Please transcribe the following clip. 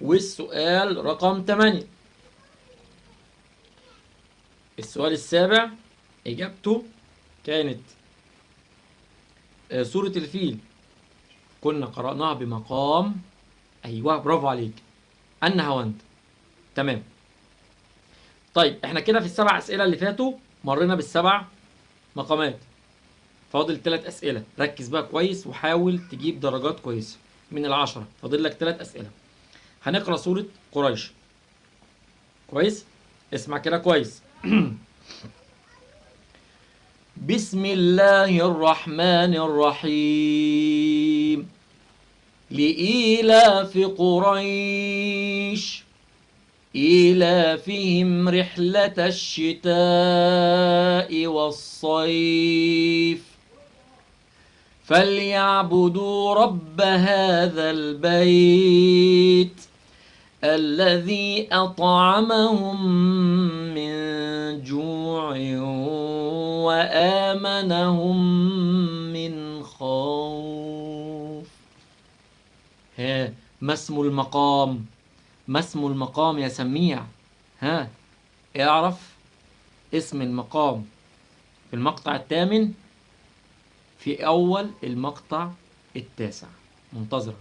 والسؤال رقم 8. السؤال السابع إجابته كانت سورة الفيل، كنا قرأناها بمقام. أيوه برافو عليك، أنا هوند. تمام. طيب احنا كده في السبع أسئلة اللي فاتوا مرينا بالسبع مقامات، فاضل 3 أسئلة. ركز بقى كويس وحاول تجيب درجات كويسة من ال10. فاضل لك 3 أسئلة. هنقرأ سورة قريش. كويس، اسمع كده كويس. بسم الله الرحمن الرحيم. لإيلاف قريش إيلافهم رحلة الشتاء والصيف فليعبدوا رب هذا البيت الذي أطعمهم من جوع وآمنهم من خوف. ها، ما اسم المقام؟ ما اسم المقام يا سميع؟ ها، اعرف اسم المقام في المقطع الثامن، في أول المقطع التاسع. منتظرة.